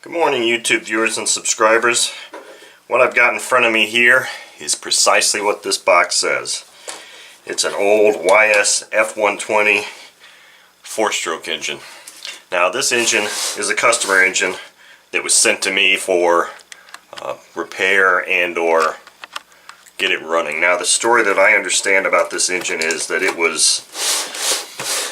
Good morning, YouTube viewers and subscribers. What I've got in front of me here is precisely what this box says. It's an old YS F-120 four-stroke engine. Now this engine is a customer engine that was sent to me for repair and or get it running. Now the story that I understand about this engine is that it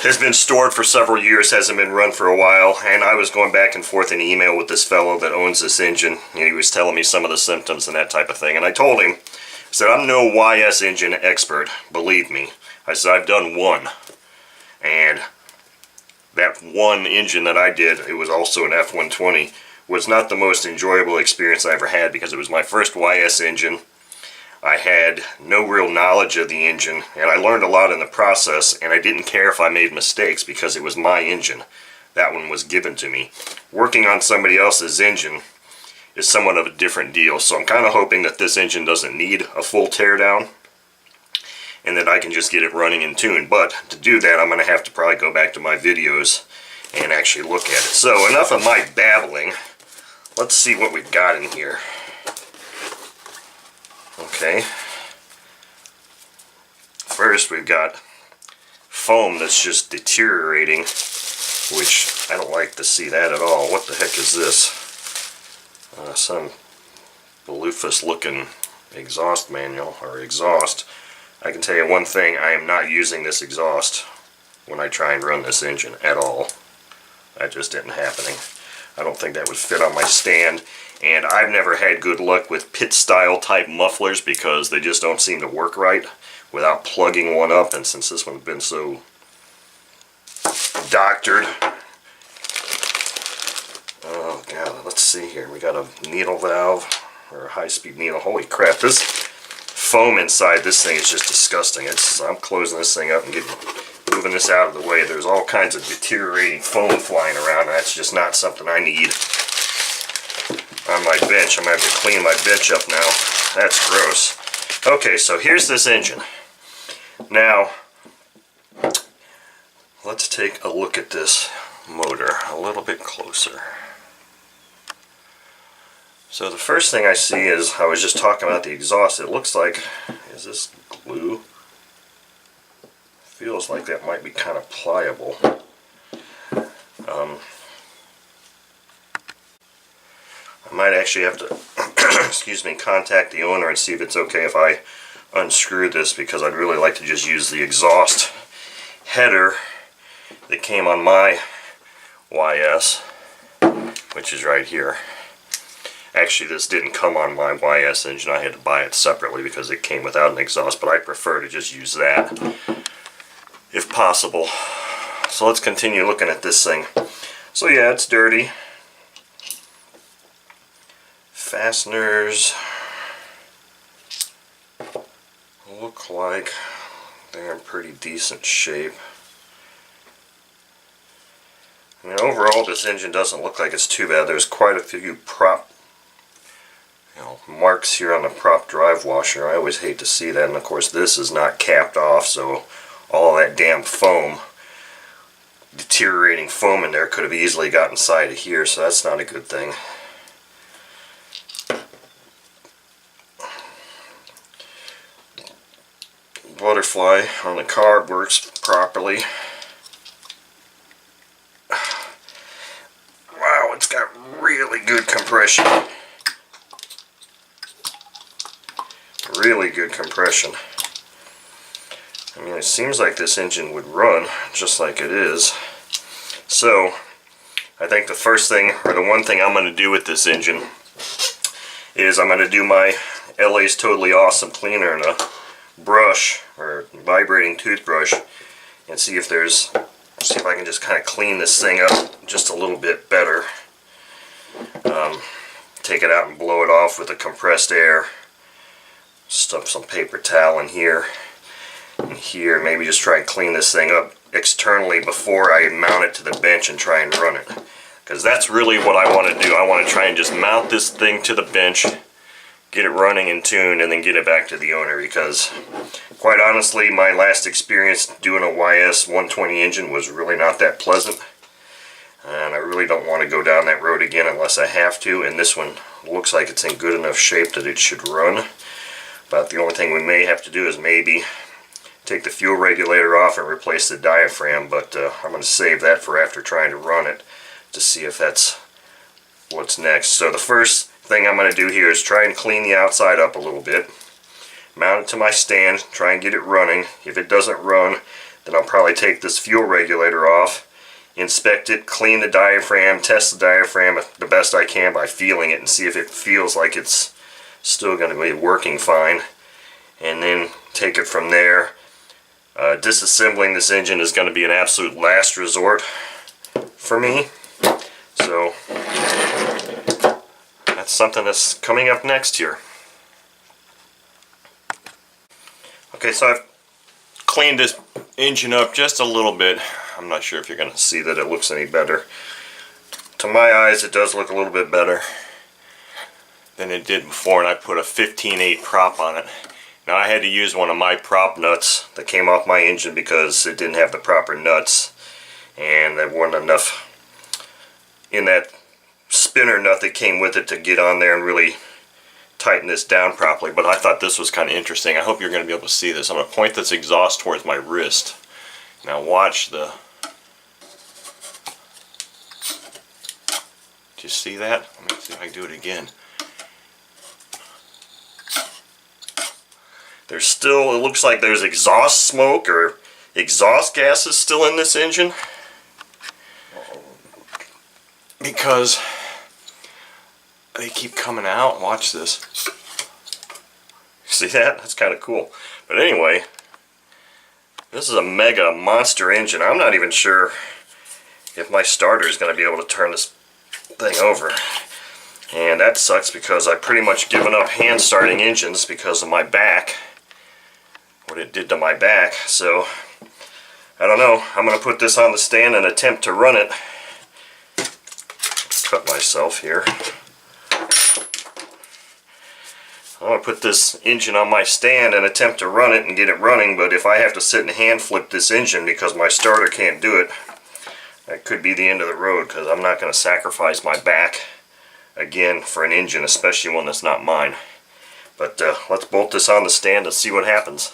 has been stored for several years, hasn't been run for a while, and I was going back and forth in email with this fellow that owns this engine, and he was telling me some of the symptoms and that type of thing, and I told him, I said, I'm no YS engine expert, believe me. I said, I've done one, and that one engine that I did, it was also an F-120, was not the most enjoyable experience I ever had because it was my first YS engine. I had no real knowledge of the engine, and I learned a lot in the process, and I didn't care if I made mistakes because it was my engine. That one was given to me. Working on somebody else's engine is somewhat of a different deal, so I'm kind of hoping that this engine doesn't need a full teardown and that I can just get it running in tune. But to do that, I'm going to have to probably go back to my videos and actually look at it. So enough of my babbling. Let's see what we've got in here. Okay, first we've got foam that's just deteriorating, which I don't like to see that at all. What the heck is this? Some Bluefus looking exhaust manual, or exhaust. I can tell you one thing, I am not using this exhaust when I try and run this engine at all. That just isn't happening. I don't think that would fit on my stand. And I've never had good luck with pit style type mufflers because they just don't seem to work right without plugging one up, and since this one's been so doctored. Oh god, let's see here. We got a needle valve or a high-speed needle. Holy crap, this foam inside this thing is just disgusting. I'm closing this thing up and moving this out of the way. There's all kinds of deteriorating foam flying around, and that's just not something I need on my bench. I'm going to have to clean my bench up now. That's gross. Okay, so here's this engine. Now, let's take a look at this motor a little bit closer. So the first thing I see is, I was just talking about the exhaust. It looks like, is this glue? Feels like that might be kind of pliable. I might actually have to excuse me, contact the owner and see if it's okay if I unscrew this, because I'd really like to just use the exhaust header that came on my YS, which is right here. Actually, this didn't come on my YS engine. I had to buy it separately because it came without an exhaust, but I prefer to just use that if possible. So let's continue looking at this thing. So yeah, it's dirty. Fasteners look like they're in pretty decent shape. I mean, overall this engine doesn't look like it's too bad. There's quite a few marks here on the prop drive washer. I always hate to see that, and of course this is not capped off, so all that damn foam, deteriorating foam in there, could have easily got inside of here, so that's not a good thing. Butterfly on the carb works properly. Wow, it's got really good compression. Really good compression. I mean, it seems like this engine would run just like it is. So, I think the first thing, or the one thing I'm going to do with this engine is I'm going to do my LA's Totally Awesome cleaner in a brush or vibrating toothbrush and see if I can just kind of clean this thing up just a little bit better. Take it out and blow it off with a compressed air. Stuff some paper towel in here and here. Maybe just try and clean this thing up externally before I mount it to the bench and try and run it, because that's really what I want to do. I want to try and just mount this thing to the bench, get it running in tune, and then get it back to the owner, because quite honestly my last experience doing a YS 120 engine was really not that pleasant. and I really don't want to go down that road again unless I have to, and this one looks like it's in good enough shape that it should run. But the only thing we may have to do is maybe take the fuel regulator off and replace the diaphragm, but I'm going to save that for after trying to run it to see if that's what's next. So the first thing I'm going to do here is try and clean the outside up a little bit, mount it to my stand, try and get it running. If it doesn't run, then I'll probably take this fuel regulator off, inspect it, clean the diaphragm, test the diaphragm the best I can by feeling it and see if it feels like it's still going to be working fine, and then take it from there. Disassembling this engine is going to be an absolute last resort for me, so that's something that's coming up next here. Okay, so I've cleaned this engine up just a little bit. I'm not sure if you're going to see that it looks any better. To my eyes, it does look a little bit better than it did before, and I put a 15/8 prop on it. Now I had to use one of my prop nuts that came off my engine because it didn't have the proper nuts, and there wasn't enough in that spinner nut that came with it to get on there and really tighten this down properly. But I thought this was kind of interesting. I hope you're going to be able to see this. I'm going to point this exhaust towards my wrist. Now watch the... Do you see that? Let me see if I can do it again. There's still, it looks like there's exhaust smoke or exhaust gases still in this engine, because they keep coming out. Watch this. See that? That's kind of cool. But anyway, this is a mega monster engine. I'm not even sure if my starter is going to be able to turn this thing over. And that sucks because I've pretty much given up hand starting engines because of my back. What it did to my back. So I don't know. I'm going to put this on the stand and attempt to run it. Cut myself here. I'm going to put this engine on my stand and attempt to run it and get it running, but if I have to sit and hand flip this engine because my starter can't do it, that could be the end of the road, because I'm not going to sacrifice my back again for an engine, especially one that's not mine. But let's bolt this on the stand and see what happens.